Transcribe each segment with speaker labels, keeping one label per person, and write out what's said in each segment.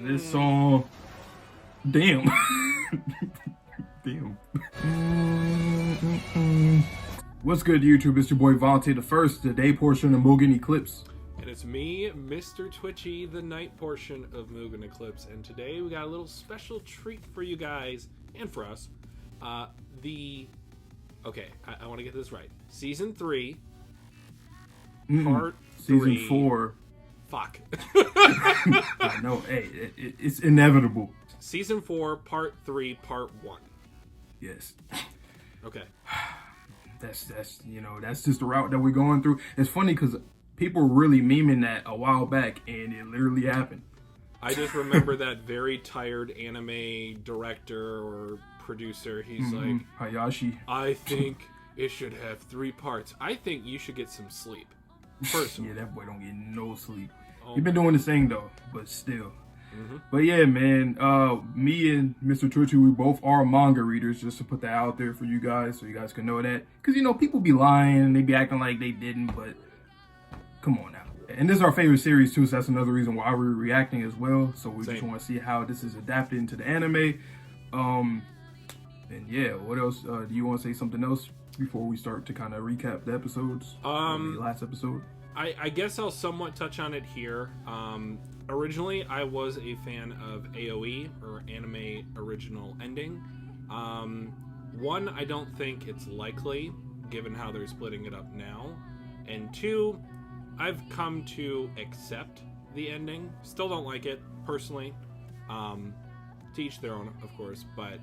Speaker 1: This song, damn, damn. What's good, YouTube? It's your boy Vontae the First, the day portion of Mugen Eclipse.
Speaker 2: And it's me, Mr. Twitchy, the night portion of Mugen Eclipse. And today we got a little special treat for you guys and for us. I want to get this right. Season 3, Part 3.
Speaker 1: Season 4.
Speaker 2: Fuck.
Speaker 1: I know, hey, it's inevitable.
Speaker 2: Season 4, Part 3, Part 1.
Speaker 1: Yes.
Speaker 2: Okay.
Speaker 1: That's just the route that we're going through. It's funny because people were really memeing that a while back, and it literally happened.
Speaker 2: I just remember that very tired anime director or producer. He's like,
Speaker 1: Hayashi.
Speaker 2: I think it should have 3 parts. I think you should get some sleep. Personally.
Speaker 1: Yeah, that boy don't get no sleep. He's been doing his thing though, but still. But yeah, man, me and Mr. Twitchy, we both are manga readers, just to put that out there for you guys, so you guys can know that. Because, people be lying, and they be acting like they didn't, but come on now. And this is our favorite series, too, so that's another reason why we're reacting as well. So we just want to see how this is adapted into the anime. And yeah, what else? Do you want to say something else before we start to kind of recap the episodes? The last episode?
Speaker 2: I guess I'll somewhat touch on it here. Originally, I was a fan of AOE, or Anime Original Ending. One, I don't think it's likely, given how they're splitting it up now. And 2, I've come to accept the ending. Still don't like it, personally. To each their own, of course, but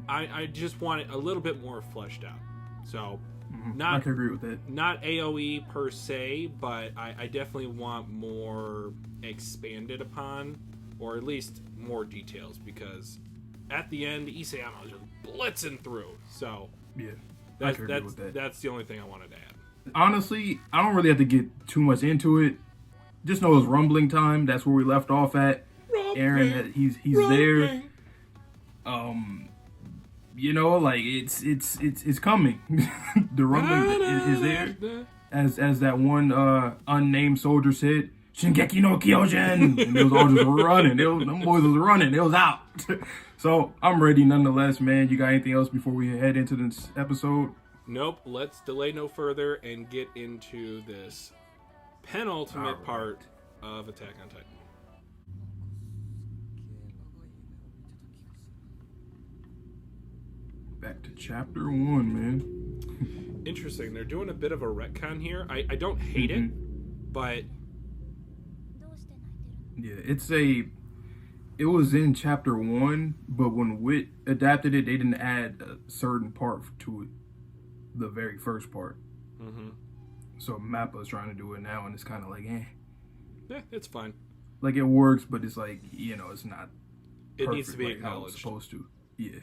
Speaker 2: I just want it a little bit more fleshed out. So,
Speaker 1: I can agree with that.
Speaker 2: Not AOE per se, but I definitely want more expanded upon, or at least more details, because at the end, Isayama was just blitzing through. So,
Speaker 1: yeah,
Speaker 2: that's the only thing I wanted to add.
Speaker 1: Honestly, I don't really have to get too much into it. Just know it's rumbling time. That's where we left off at. Aaron, he's there. It's coming. The rumbling is there. As that one unnamed soldier said, Shingeki no Kyojin, and they was all just running. Them boys was running. They was out. So I'm ready nonetheless, man. You got anything else before we head into this episode?
Speaker 2: Nope. Let's delay no further and get into this penultimate part of Attack on Titan.
Speaker 1: Back to chapter 1, man.
Speaker 2: Interesting. They're doing a bit of a retcon here. I don't hate it, but
Speaker 1: yeah, it was in chapter 1, but when Wit adapted it, they didn't add a certain part to it, the very first part. So Mappa is trying to do it now, and it's kind of like,
Speaker 2: yeah, it's fine.
Speaker 1: Like, it works, but it's like, it's not
Speaker 2: it
Speaker 1: perfect,
Speaker 2: needs to be
Speaker 1: like
Speaker 2: acknowledged.
Speaker 1: how it's supposed to. Yeah.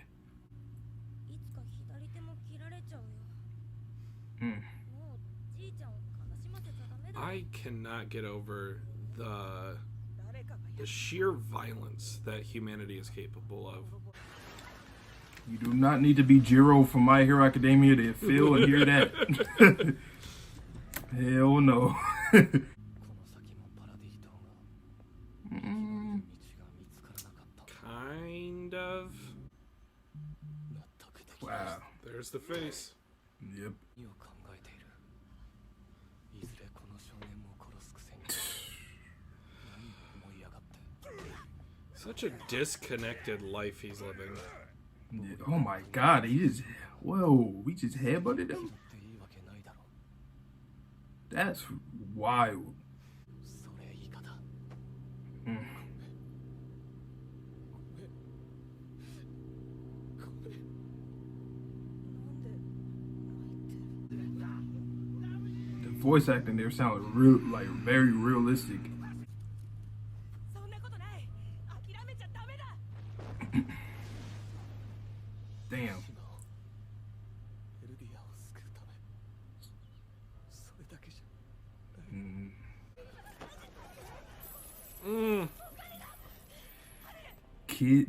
Speaker 2: I cannot get over the sheer violence that humanity is capable of.
Speaker 1: You do not need to be Jiro from My Hero Academia to feel and hear that. Hell no.
Speaker 2: Kind of.
Speaker 1: Wow.
Speaker 2: There's the face.
Speaker 1: Yep.
Speaker 2: Such a disconnected life he's living.
Speaker 1: Yeah. Oh my god, we just headbutted him? That's wild. The voice acting there sounded very realistic. Damn.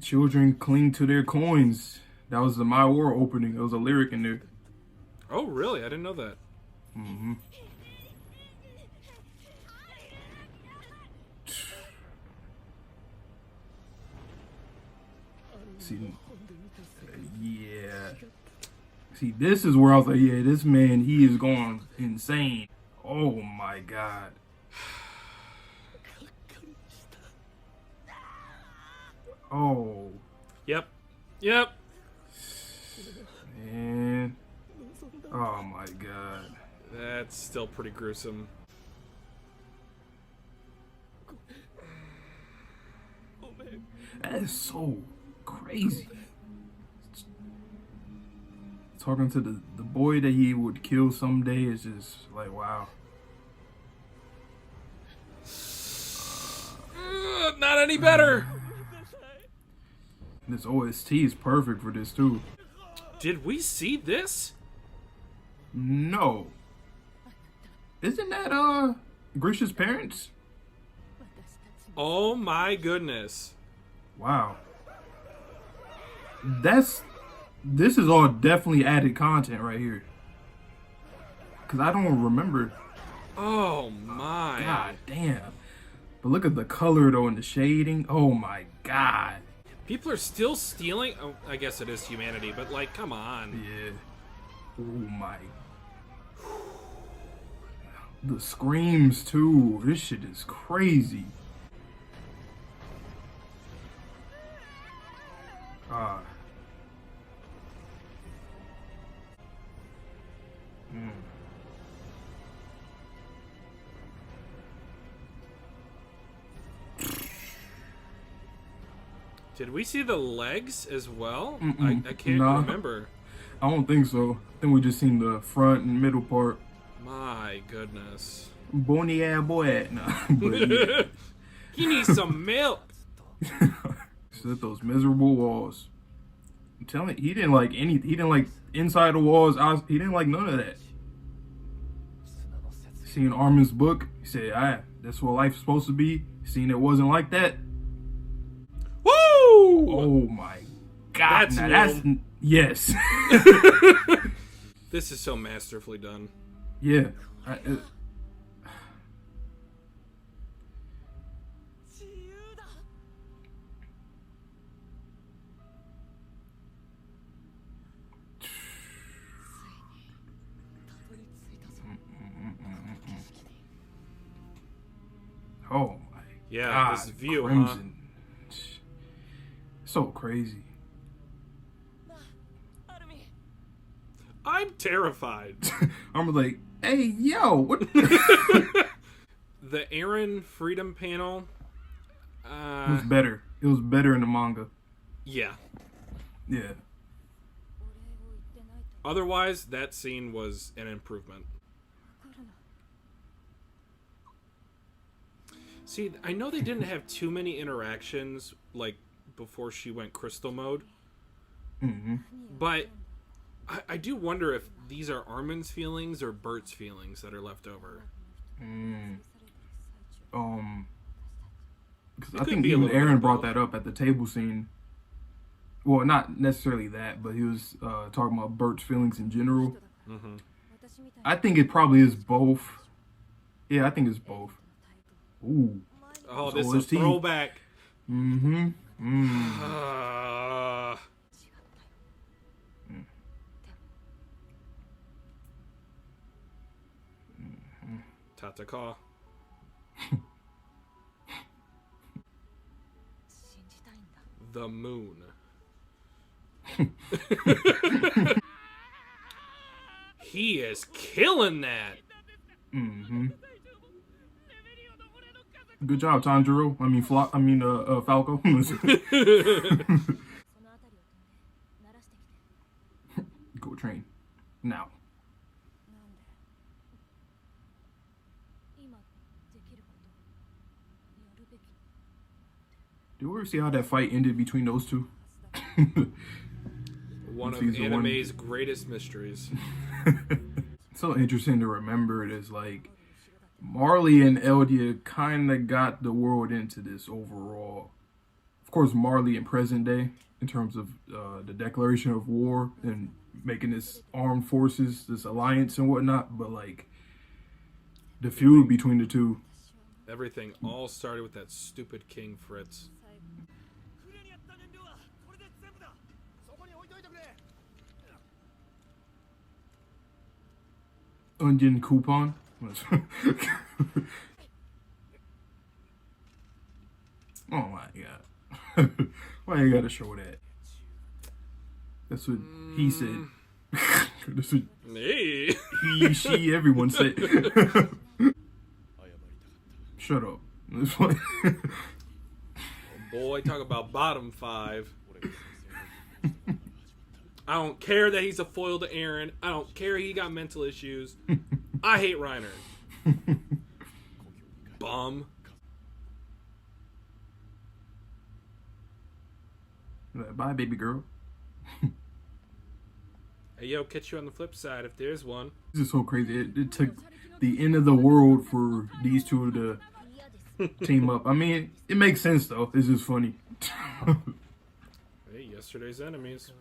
Speaker 1: Children cling to their coins. That was the My War opening. There was a lyric in there.
Speaker 2: Oh, really? I didn't know that.
Speaker 1: See, yeah. See, this is where I was like, yeah, this man, he is going insane. Oh my god. Oh.
Speaker 2: Yep. Yep.
Speaker 1: Man. Oh my god.
Speaker 2: That's still pretty gruesome.
Speaker 1: That is so crazy. Talking to the boy that he would kill someday is just like, wow.
Speaker 2: Not any better.
Speaker 1: This OST is perfect for this too.
Speaker 2: Did we see this?
Speaker 1: No. Isn't that Grisha's parents?
Speaker 2: Oh my goodness.
Speaker 1: Wow. This is all definitely added content right here. Cause I don't remember.
Speaker 2: Oh my.
Speaker 1: God damn. But look at the color though and the shading. Oh my god.
Speaker 2: People are still stealing. Oh, I guess it is humanity, but like, come on.
Speaker 1: Yeah. Oh my. The screams too. This shit is crazy. Ah.
Speaker 2: Did we see the legs as well?
Speaker 1: Mm-mm.
Speaker 2: I can't
Speaker 1: Nah.
Speaker 2: remember.
Speaker 1: I don't think so. I think we just seen the front and middle part.
Speaker 2: My goodness.
Speaker 1: Bony ass boy. Nah, but yeah.
Speaker 2: He needs some milk.
Speaker 1: Set those miserable walls. I'm telling you, he didn't like any. He didn't like inside the walls. He didn't like none of that. Seeing Armin's book, he said, "Ah, that's what life's supposed to be." Seeing it wasn't like that.
Speaker 2: Woo!
Speaker 1: Oh my god!
Speaker 2: That's
Speaker 1: yes.
Speaker 2: This is so masterfully done.
Speaker 1: Yeah. Oh my
Speaker 2: Yeah,
Speaker 1: god!
Speaker 2: this view,
Speaker 1: Crimson. So crazy.
Speaker 2: I'm terrified.
Speaker 1: I'm like, hey, yo, what?
Speaker 2: The Aaron Freedom panel.
Speaker 1: It was better. It was better in the manga.
Speaker 2: Yeah.
Speaker 1: Yeah.
Speaker 2: Otherwise, that scene was an improvement. See, I know they didn't have too many interactions, like, before she went crystal mode.
Speaker 1: Mm-hmm.
Speaker 2: But I do wonder if these are Armin's feelings or Bert's feelings that are left over.
Speaker 1: Because I think even Aaron brought that up at the table scene. Well, not necessarily that, but he was talking about Bert's feelings in general.
Speaker 2: Mm-hmm.
Speaker 1: I think it probably is both. Yeah, I think it's both. Ooh.
Speaker 2: Oh, this is a throwback.
Speaker 1: Mm-hmm.
Speaker 2: Tataka. The moon. He is killing that.
Speaker 1: Mm-hmm. Good job, Tanjiro. Falco. Go train. Now. Did we ever see how that fight ended between those two?
Speaker 2: One of anime's greatest mysteries.
Speaker 1: So interesting to remember it is like Marley and Eldia kind of got the world into this overall. Of course, Marley in present day in terms of the declaration of war and making this armed forces, this alliance and whatnot. But like the feud between the two.
Speaker 2: Everything all started with that stupid King Fritz.
Speaker 1: Onion coupon. Oh my god. Why you gotta show that? That's what he said. That's what
Speaker 2: Hey.
Speaker 1: he, she, everyone said. Shut up.
Speaker 2: Boy, talk about bottom 5. I don't care that he's a foil to Eren. I don't care he got mental issues. I hate Reiner. Bum.
Speaker 1: Bye, baby girl.
Speaker 2: Hey, yo, catch you on the flip side if there's one.
Speaker 1: This is so crazy. It took the end of the world for these two to team up. I mean, it makes sense, though. It's just funny.
Speaker 2: Hey, yesterday's enemies.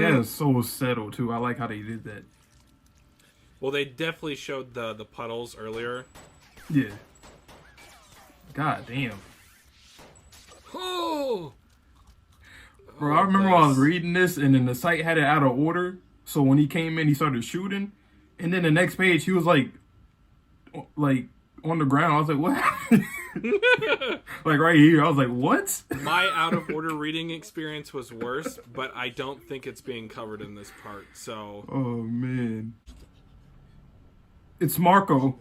Speaker 1: That is so settled, too. I like how they did that.
Speaker 2: Well, they definitely showed the puddles earlier.
Speaker 1: Yeah. God damn.
Speaker 2: Oh!
Speaker 1: Bro, I remember I was reading this, and then the site had it out of order. So when he came in, he started shooting. And then the next page, he was like on the ground. I was like, what happened? Like right here. I was like, what?
Speaker 2: My out of order reading experience was worse, but I don't think it's being covered in this part, so.
Speaker 1: Oh, man. It's Marco.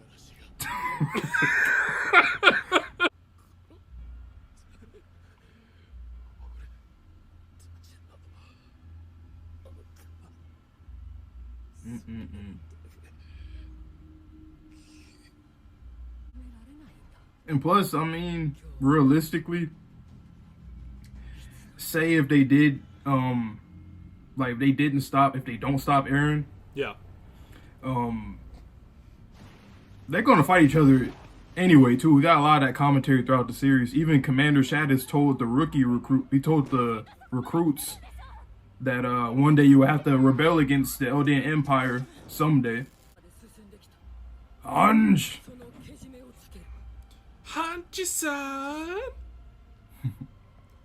Speaker 1: And plus, I mean, realistically, say if they did, like if they don't stop Eren,
Speaker 2: Yeah.
Speaker 1: They're gonna fight each other anyway too. We got a lot of that commentary throughout the series. Even Commander Shaddis told the recruits that one day you will have to rebel against the Eldian Empire someday. Hanji!
Speaker 2: Hanji-san!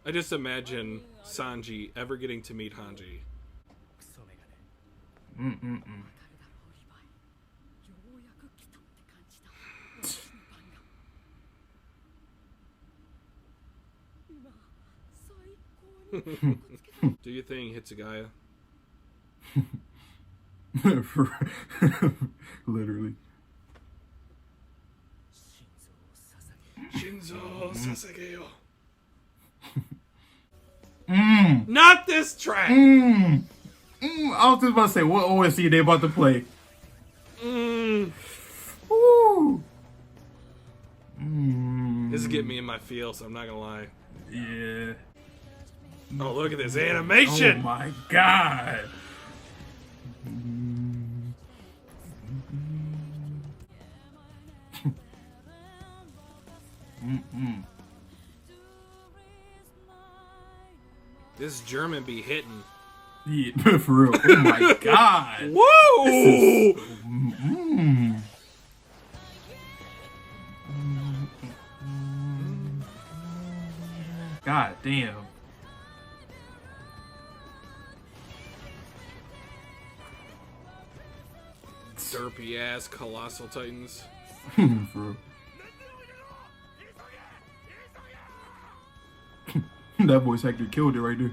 Speaker 2: I just imagine Sanji ever getting to meet Hanji. Do you think Hitsugaya?
Speaker 1: Literally.
Speaker 2: Shinzo Sasageyo.
Speaker 1: Not
Speaker 2: Not this track!
Speaker 1: I was just about to say, what OSC they about to play? Ooh.
Speaker 2: This is getting me in my feels, I'm not gonna lie.
Speaker 1: Yeah.
Speaker 2: Oh, look at this animation!
Speaker 1: Oh my god.
Speaker 2: This German be hitting.
Speaker 1: Yeah, for real. Oh my god.
Speaker 2: Whoa!
Speaker 1: God damn.
Speaker 2: Derpy ass colossal titans.
Speaker 1: For real. That voice actor killed it right there.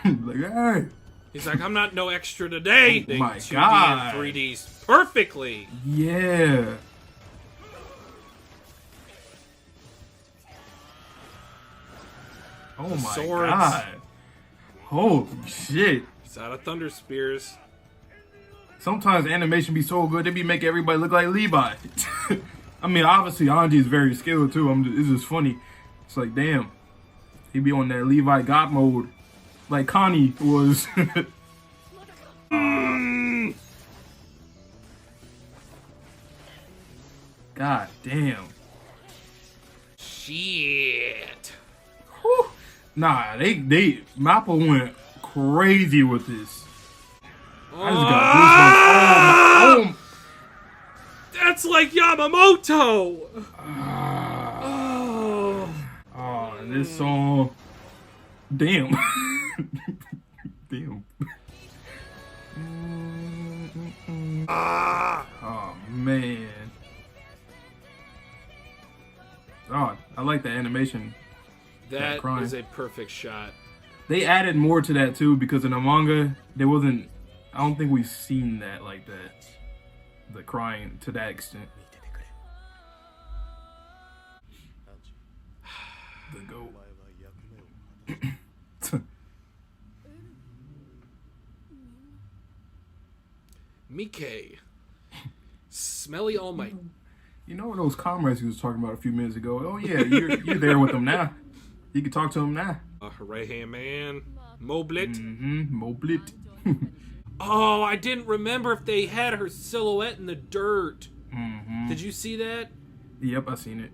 Speaker 1: Like, hey.
Speaker 2: He's like, I'm not no extra today.
Speaker 1: Oh my
Speaker 2: 2D
Speaker 1: god.
Speaker 2: and 3Ds perfectly.
Speaker 1: Yeah. Oh my
Speaker 2: Swords.
Speaker 1: god. Holy shit.
Speaker 2: He's out of Thunder Spears.
Speaker 1: Sometimes animation be so good, they be making everybody look like Levi. I mean, obviously, Anji is very skilled too. It's just funny. It's like, damn. He be on that Levi God mode. Like Connie was. God damn.
Speaker 2: Shit.
Speaker 1: Whew. Nah, they Mappa went crazy with this. I just got goosebumps.
Speaker 2: That's like Yamamoto!
Speaker 1: And this song. Damn. Damn. Oh, man. Oh, I like the animation.
Speaker 2: That is a perfect shot.
Speaker 1: They added more to that too because in the manga, there wasn't. I don't think we've seen that like that. The crying to that extent. The goat.
Speaker 2: Mike. Smelly All Might.
Speaker 1: You know those comrades he was talking about a few minutes ago? Oh yeah, you're there with them now. You can talk to them now.
Speaker 2: Hooray, man. Moblit.
Speaker 1: Moblit.
Speaker 2: Oh, I didn't remember if they had her silhouette in the dirt. Did you see that?
Speaker 1: Yep, I seen it.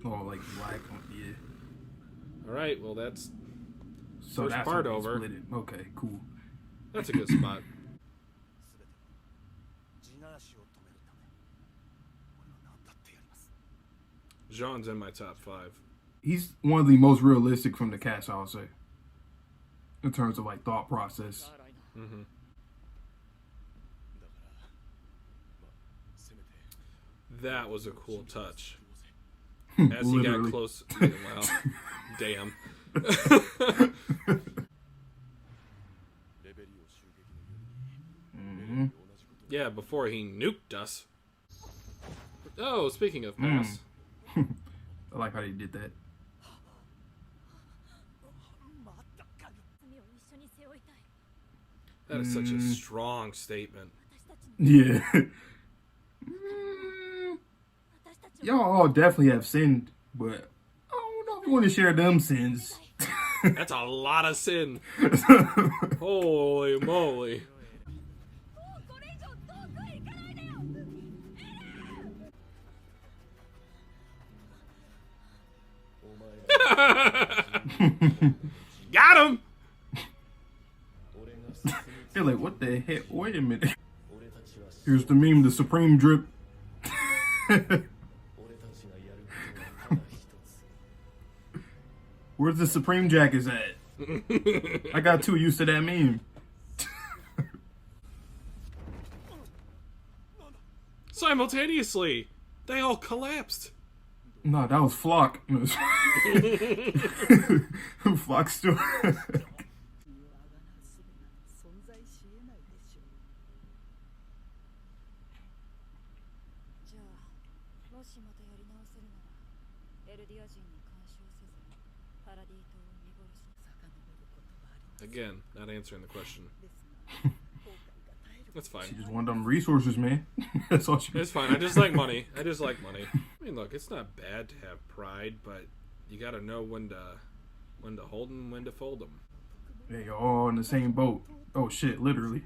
Speaker 1: Oh, like black. Yeah.
Speaker 2: All right, well that's
Speaker 1: so
Speaker 2: first
Speaker 1: that's
Speaker 2: part over.
Speaker 1: Okay, cool.
Speaker 2: That's a good spot. Jean's in my top 5.
Speaker 1: He's one of the most realistic from the cast, I would say, in terms of like thought process.
Speaker 2: That was a cool touch. As he got close, well, damn. Yeah, before he nuked us. Oh, speaking of pass.
Speaker 1: I like how they did that.
Speaker 2: That is such a strong statement.
Speaker 1: Yeah. Y'all all definitely have sinned, but I don't know if you want to share them sins.
Speaker 2: That's a lot of sin. Holy moly. Got him!
Speaker 1: They're like, what the heck? Wait a minute. Here's the meme, the supreme drip. Where's the supreme jackets at? I got too used to that meme.
Speaker 2: Simultaneously, they all collapsed.
Speaker 1: No, that was Flock. Flock still.
Speaker 2: Again, not answering the question. That's fine.
Speaker 1: She just wanted them resources, man. That's all she.
Speaker 2: It's fine. I just like money. I I mean, look, it's not bad to have pride, but you got to know when to hold them, when to fold them.
Speaker 1: Yeah, you're all in the same boat. Oh shit, literally.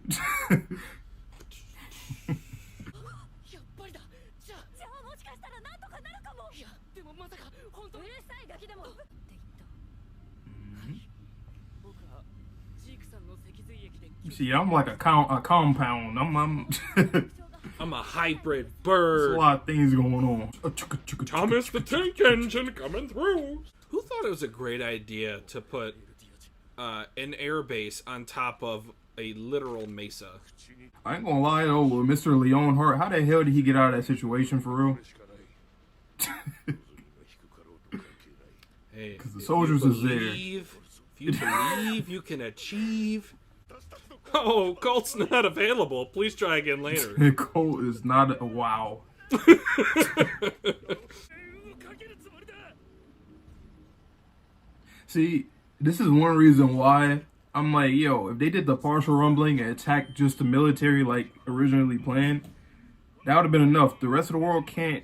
Speaker 1: See, I'm like a compound.
Speaker 2: I'm a hybrid bird.
Speaker 1: There's a lot of things going on.
Speaker 2: Thomas the Tank Engine coming through. Who thought it was a great idea to put an air base on top of a literal mesa?
Speaker 1: I ain't gonna lie though, with Mr. Leonhardt, how the hell did he get out of that situation for real?
Speaker 2: Hey,
Speaker 1: because the soldiers is there.
Speaker 2: If you believe, you can achieve. Oh, Colt's not available. Please try again later.
Speaker 1: Colt is not a wow. See, this is one reason why I'm like, yo, if they did the partial rumbling and attacked just the military like originally planned, that would have been enough. The rest of the world can't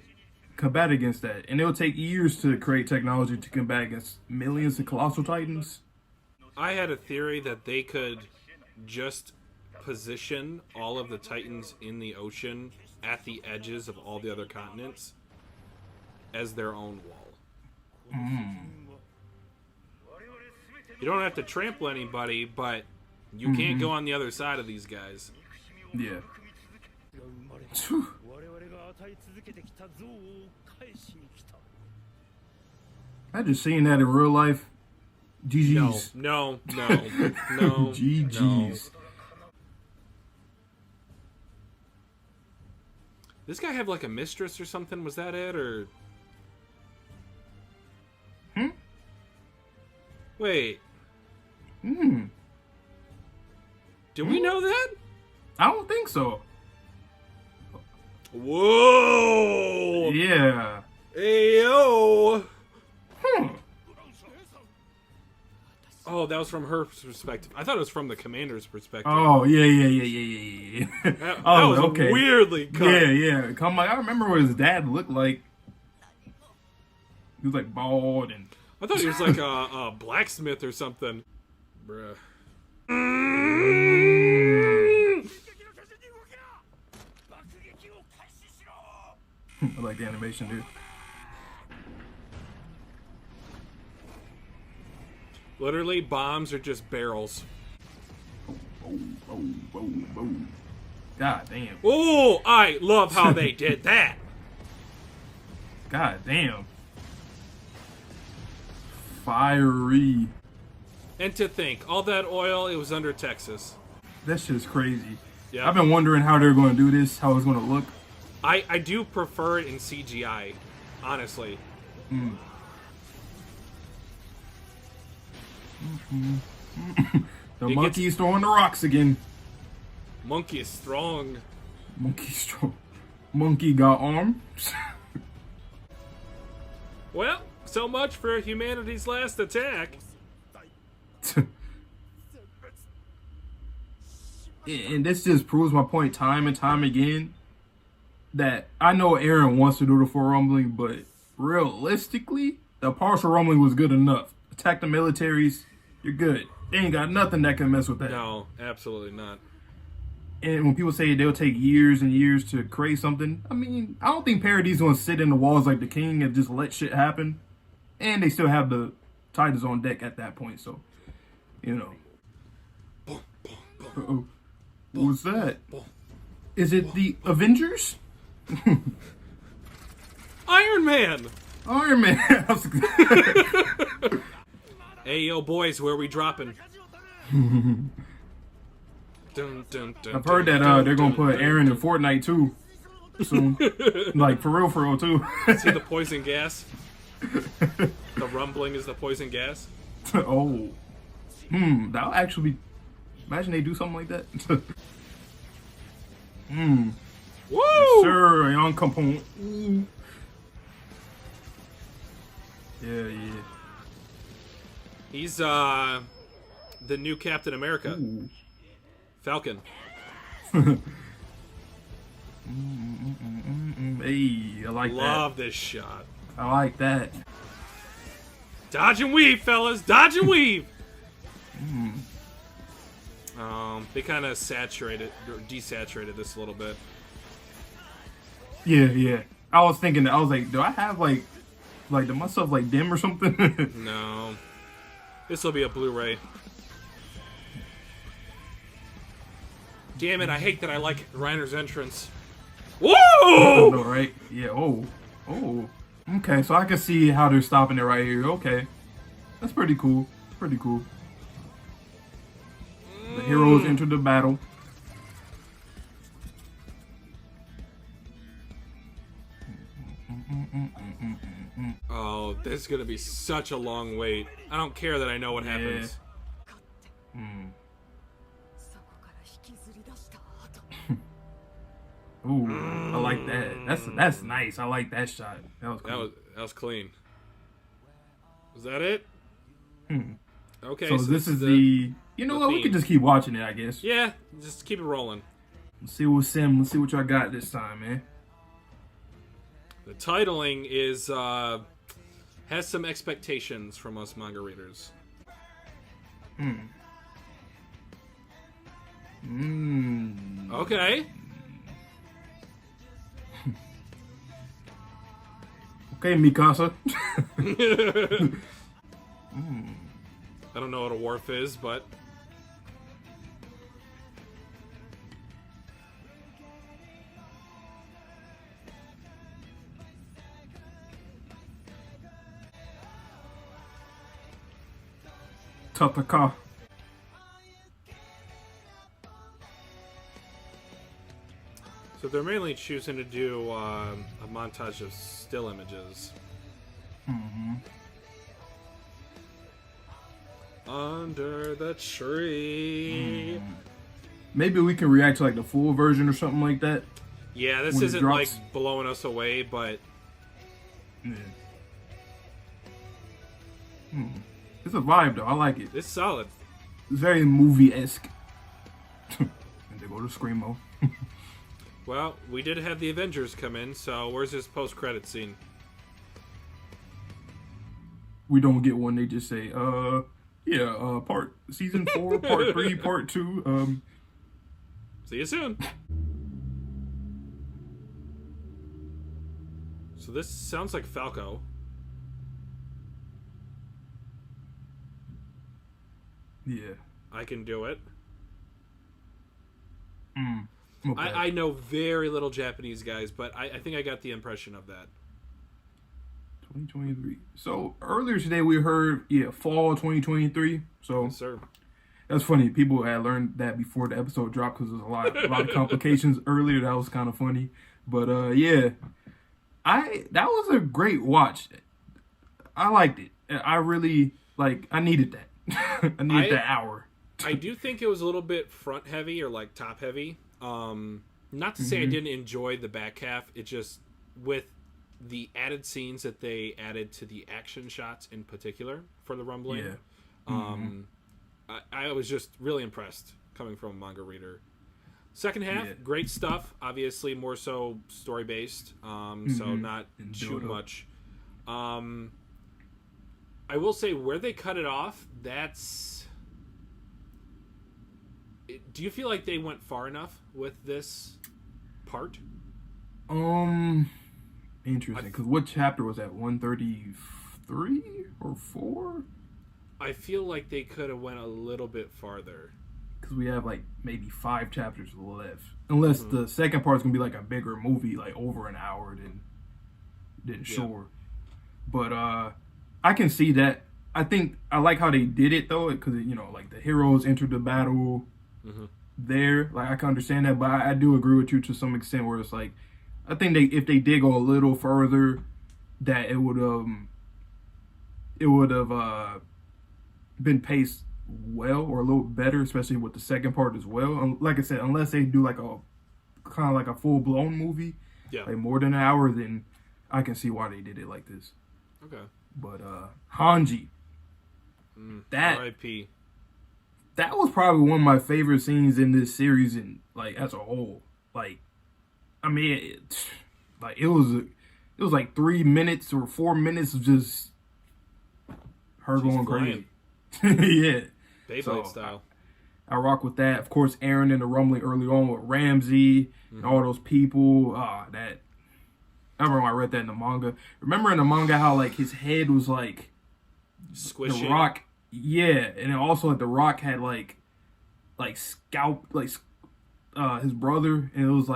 Speaker 1: combat against that. And it'll take years to create technology to combat against millions of colossal titans.
Speaker 2: I had a theory that they could just position all of the titans in the ocean at the edges of all the other continents as their own wall. You don't have to trample anybody, but you can't go on the other side of these guys.
Speaker 1: Yeah. I just seen that in real life. GG's.
Speaker 2: No.
Speaker 1: GG's.
Speaker 2: No. This guy have like a mistress or something? Was that it, or? Wait. Do we know that?
Speaker 1: I don't think so.
Speaker 2: Whoa!
Speaker 1: Yeah.
Speaker 2: Ayo! Oh, that was from her perspective. I thought it was from the commander's perspective.
Speaker 1: Oh, yeah.
Speaker 2: That
Speaker 1: Oh,
Speaker 2: was
Speaker 1: okay.
Speaker 2: weirdly cut.
Speaker 1: Yeah. Come on, I remember what his dad looked like. He was like bald and.
Speaker 2: I thought he was like a blacksmith or something. Bruh.
Speaker 1: I like the animation, dude.
Speaker 2: Literally, bombs are just barrels.
Speaker 1: Boom. God damn.
Speaker 2: Oh, I love how they did that.
Speaker 1: God damn. Fiery.
Speaker 2: And to think, all that oil, it was under Texas.
Speaker 1: That's just crazy.
Speaker 2: Yeah.
Speaker 1: I've been wondering how they're going to do this, how it's going to look.
Speaker 2: I do prefer it in CGI, honestly.
Speaker 1: The monkey's throwing the rocks again.
Speaker 2: Monkey is strong.
Speaker 1: Monkey's strong. Monkey got arms.
Speaker 2: Well, so much for humanity's last attack.
Speaker 1: And this just proves my point time and time again that I know Aaron wants to do the full rumbling, but realistically, the partial rumbling was good enough. Attack the militaries, you're good. They ain't got nothing that can mess with that.
Speaker 2: No, absolutely not.
Speaker 1: And when people say they'll take years and years to create something, I mean, I don't think Paradig's gonna sit in the walls like the king and just let shit happen. And they still have the Titans on deck at that point, so, you know. Uh-oh. What was that? Is it the Avengers?
Speaker 2: Iron Man!
Speaker 1: Iron Man!
Speaker 2: Hey, yo, boys, where we dropping?
Speaker 1: I've heard that they're gonna put Aaron in Fortnite too soon. Like for real too.
Speaker 2: See the poison gas? The rumbling is the poison gas?
Speaker 1: Oh. That'll actually be... Imagine they do something like that.
Speaker 2: Woo!
Speaker 1: Yes, sir, young component. Yeah.
Speaker 2: He's the new Captain America.
Speaker 1: Ooh.
Speaker 2: Falcon.
Speaker 1: Hey, I like that.
Speaker 2: Love this shot.
Speaker 1: I like that.
Speaker 2: Dodge and weave, fellas. Dodge and weave. They kind of saturated or desaturated this a little bit.
Speaker 1: Yeah. I was thinking that. I was like, do I have like do my stuff like dim or something?
Speaker 2: No. This will be a Blu-ray. Damn it, I hate that I like Reiner's entrance. Whoa!
Speaker 1: No, right? Yeah, oh. Okay, so I can see how they're stopping it right here. Okay. That's pretty cool. The heroes enter the battle.
Speaker 2: Oh, this is gonna be such a long wait. I don't care that I know what happens.
Speaker 1: Ooh, I like that. That's nice. I like that shot. That was cool.
Speaker 2: That was clean. Was that it? Okay.
Speaker 1: So this is the you know what? We could just keep watching it, I guess.
Speaker 2: Yeah, just keep it rolling.
Speaker 1: Let's see what y'all got this time, man.
Speaker 2: The titling is has some expectations from us manga readers. Okay.
Speaker 1: Okay, Mikasa.
Speaker 2: I don't know what a wharf is, but
Speaker 1: Tataka.
Speaker 2: so they're mainly choosing to do a montage of still images.
Speaker 1: Mm-hmm.
Speaker 2: Under the tree.
Speaker 1: Maybe we can react to like the full version or something like that.
Speaker 2: Yeah, this
Speaker 1: when it
Speaker 2: isn't like
Speaker 1: drops.
Speaker 2: blowing us away, but
Speaker 1: Yeah. It's a vibe though. I like it.
Speaker 2: it's solid.
Speaker 1: It's very movie-esque. And they go to Screamo.
Speaker 2: Well, we did have the Avengers come in, so where's this post-credit scene?
Speaker 1: We don't get one. They just say, season 4, part 3, part 2.
Speaker 2: See you soon. So this sounds like Falco.
Speaker 1: Yeah.
Speaker 2: I can do it.
Speaker 1: Okay.
Speaker 2: I know very little Japanese, guys, but I think I got the impression of that.
Speaker 1: 2023. So earlier today we heard, fall 2023. So
Speaker 2: Yes, sir.
Speaker 1: that's funny. People had learned that before the episode dropped because there's a lot of complications earlier. That was kind of funny. But that was a great watch. I liked it. I really I needed that. I needed that hour.
Speaker 2: I do think it was a little bit front heavy or like top heavy. Not to say I didn't enjoy the back half. It just with the added scenes that they added to the action shots in particular for the rumbling. I was just really impressed coming from a manga reader. Second half, great stuff. Obviously, more so story based. So not too much. I will say where they cut it off. Do you feel like they went far enough with this part?
Speaker 1: Interesting. Because what chapter was that? 133 or 4?
Speaker 2: I feel like they could have went a little bit farther.
Speaker 1: Because we have maybe 5 chapters left. Unless the second part's gonna be a bigger movie, over an hour than sure. But I can see that. I think I like how they did it though, because the heroes entered the battle there. I can understand that, but I do agree with you to some extent where it's I think if they did go a little further, that it would have been paced well or a little better, especially with the second part as well. Like I said, unless they do a kind of a full blown movie, more than an hour, then I can see why they did it like this.
Speaker 2: Okay.
Speaker 1: But Hanji, that
Speaker 2: R.I.P.
Speaker 1: That was probably one of my favorite scenes in this series, and as a whole. I mean, it was 3 minutes or 4 minutes of just her going crazy. Yeah.
Speaker 2: Beyblade style.
Speaker 1: I rock with that. Of course, Aaron and the rumbling early on with Ramsey and all those people. I remember when I read that in the manga. Remember in the manga how his head was
Speaker 2: squishy.
Speaker 1: The Rock. Yeah, and then also the Rock had scalp his brother, and it was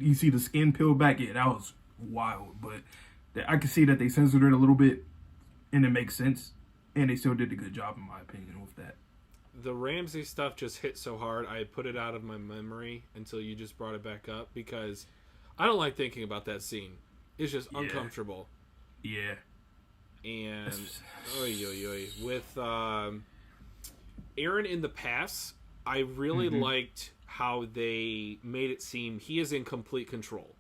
Speaker 1: you see the skin peel back. Yeah, that was wild. But I could see that they censored it a little bit, and it makes sense. And they still did a good job, in my opinion, with that.
Speaker 2: The Ramsey stuff just hit so hard, I put it out of my memory until you just brought it back up, because I don't like thinking about that scene. It's just uncomfortable.
Speaker 1: Yeah.
Speaker 2: And with Aaron in the past, I really liked how they made it seem he is in complete control.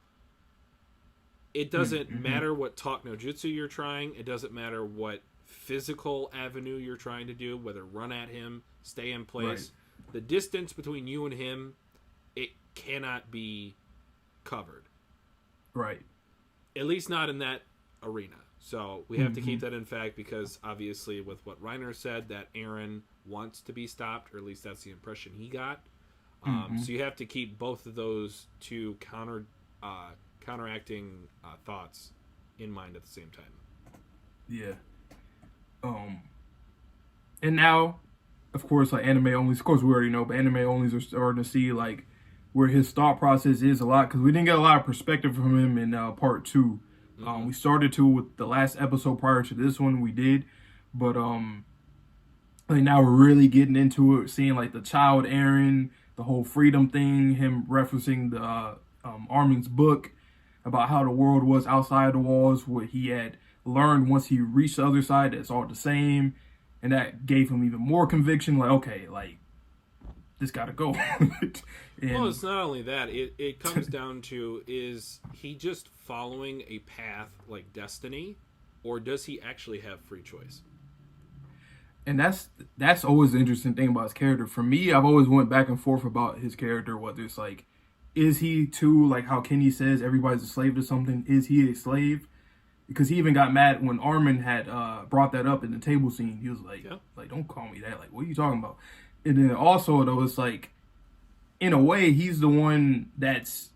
Speaker 2: It doesn't matter what talk no jutsu you're trying. It doesn't matter what physical avenue you're trying to do, whether run at him, stay in place. Right. The distance between you and him, it cannot be covered.
Speaker 1: Right.
Speaker 2: At least not in that arena. So we have to keep that in fact, because obviously with what Reiner said, that Aaron wants to be stopped, or at least that's the impression he got. So you have to keep both of those two counteracting thoughts in mind at the same time.
Speaker 1: Yeah. And now, of course, like anime only. Of course, we already know, but anime onlys are starting to see like where his thought process is a lot because we didn't get a lot of perspective from him in part 2. We started to with the last episode prior to this one. We did, but like now we're really getting into it, seeing like the child Aaron, the whole freedom thing, him referencing the Armin's book about how the world was outside the walls, what he had learned once he reached the other side. That's all the same, and that gave him even more conviction. Like, okay, like this gotta go.
Speaker 2: Well, it's not only that. It comes down to, is he just following a path like destiny, or does he actually have free choice?
Speaker 1: And that's always the interesting thing about his character. For me, I've always went back and forth about his character, whether it's like, is he too, like how Kenny says, everybody's a slave to something? Is he a slave? Because he even got mad when Armin had brought that up in the table scene. He was like, don't call me that. Like, what are you talking about? And then also, though, it's like, in a way, he's the one that's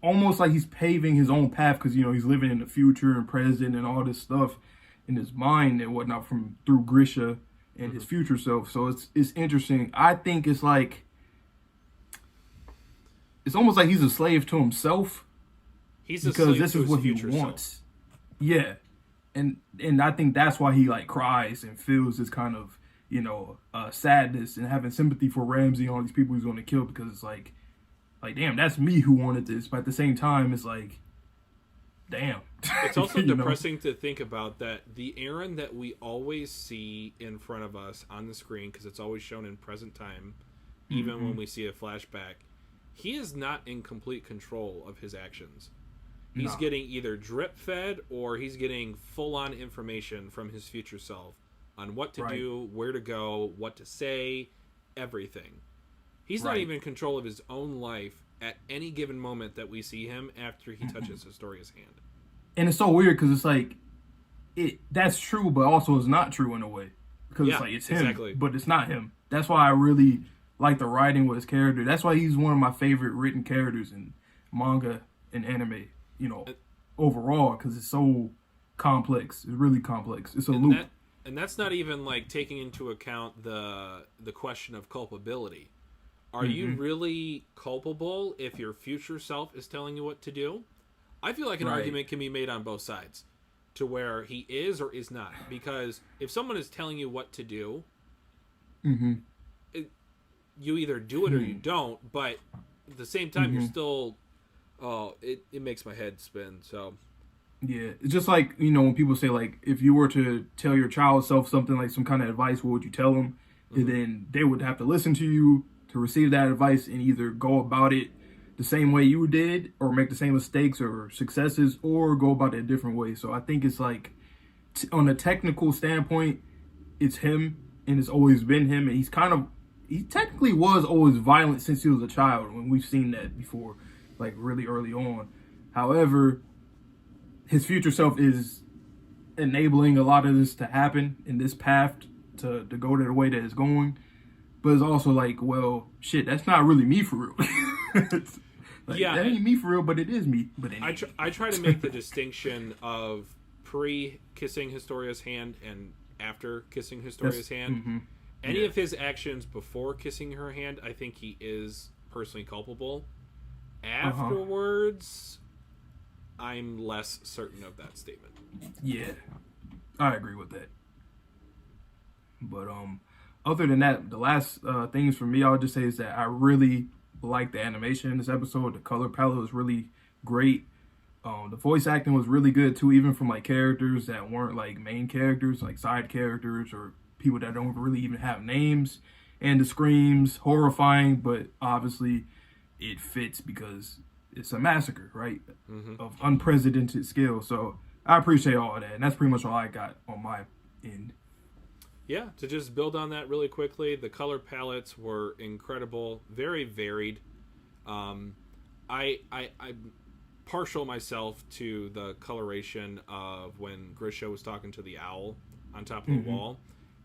Speaker 1: almost like he's paving his own path because, you know, he's living in the future and present and all this stuff in his mind and whatnot through Grisha and his future self. So it's interesting. I think it's like, it's almost like he's a slave to himself.
Speaker 2: He's a slave
Speaker 1: this
Speaker 2: to
Speaker 1: is what he
Speaker 2: future
Speaker 1: wants.
Speaker 2: Self.
Speaker 1: Yeah. And I think that's why he like cries and feels this kind of, you know, sadness and having sympathy for Ramsey and all these people he's going to kill, because it's like damn, that's me who wanted this. But at the same time, it's like, damn.
Speaker 2: It's also depressing to think about that the Aaron that we always see in front of us on the screen, because it's always shown in present time, even when we see a flashback, he is not in complete control of his actions. He's getting either drip fed or he's getting full on information from his future self on what to do, where to go, what to say, everything. He's not even in control of his own life at any given moment that we see him after he touches Historia's hand.
Speaker 1: And it's so weird because it's like, that's true, but also it's not true in a way. Because it's like, it's him, but it's not him. That's why I really like the writing with his character. That's why he's one of my favorite written characters in manga and anime, you know, overall, because it's so complex. It's really complex. It's a loop.
Speaker 2: And that's not even like taking into account the question of culpability. Are you really culpable if your future self is telling you what to do? I feel like an argument can be made on both sides to where he is or is not. Because if someone is telling you what to do, you either do it or you don't. But at the same time, you're still... Oh, it makes my head spin, so...
Speaker 1: Yeah, it's just like, you know, when people say, like, if you were to tell your child self something, like some kind of advice, what would you tell them? And then they would have to listen to you to receive that advice and either go about it the same way you did or make the same mistakes or successes or go about it a different way. So I think it's like, on a technical standpoint, it's him and it's always been him. And he technically was always violent since he was a child, when we've seen that before, like really early on. However, his future self is enabling a lot of this to happen in this path to go the way that it's going. But it's also like, well, shit, that's not really me for real. Like, that ain't me for real, but it is me. But anyway.
Speaker 2: I try to make the distinction of pre-kissing Historia's hand and after kissing Historia's hand. Any of his actions before kissing her hand, I think he is personally culpable. Afterwards... I'm less certain of that statement.
Speaker 1: Yeah, I agree with that. But other than that, the last things for me, I'll just say is that I really like the animation in this episode. The color palette was really great. The voice acting was really good too, even from like characters that weren't like main characters, like side characters or people that don't really even have names. And the screams, horrifying, but obviously it fits because it's a massacre, right? Of unprecedented skill. So I appreciate all of that. And that's pretty much all I got on my end.
Speaker 2: Yeah, to just build on that really quickly, the color palettes were incredible, very varied. I'm partial myself to the coloration of when Grisha was talking to the owl on top of the wall.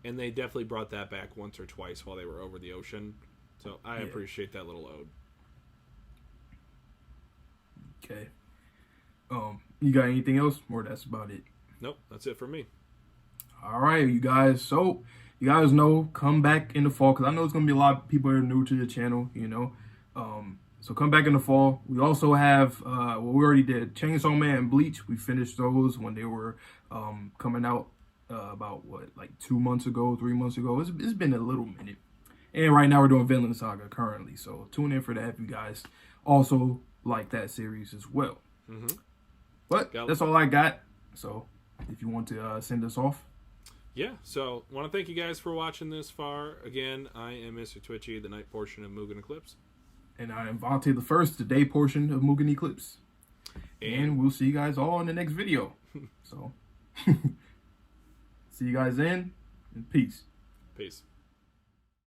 Speaker 2: And they definitely brought that back once or twice while they were over the ocean. So I appreciate that little ode.
Speaker 1: Okay. You got anything else? Or that's about it?
Speaker 2: Nope, that's it for me.
Speaker 1: All right, you guys. So you guys know, come back in the fall, because I know it's going to be a lot of people that are new to the channel, you know. So come back in the fall. We also have, well, we already did Chainsaw Man and Bleach. We finished those when they were coming out about, what, like 2 months ago, 3 months ago. It's been a little minute. And right now we're doing Vinland Saga currently. So tune in for that if you guys also like that series as well. But that's all I got. So if you want to send us off.
Speaker 2: Yeah, so I want to thank you guys for watching this far. Again, I am Mr. Twitchy, the night portion of Mugen Eclipse.
Speaker 1: And I am Vontae the First, the day portion of Mugen Eclipse. And we'll see you guys all in the next video. So, see you guys then, and peace.
Speaker 2: Peace.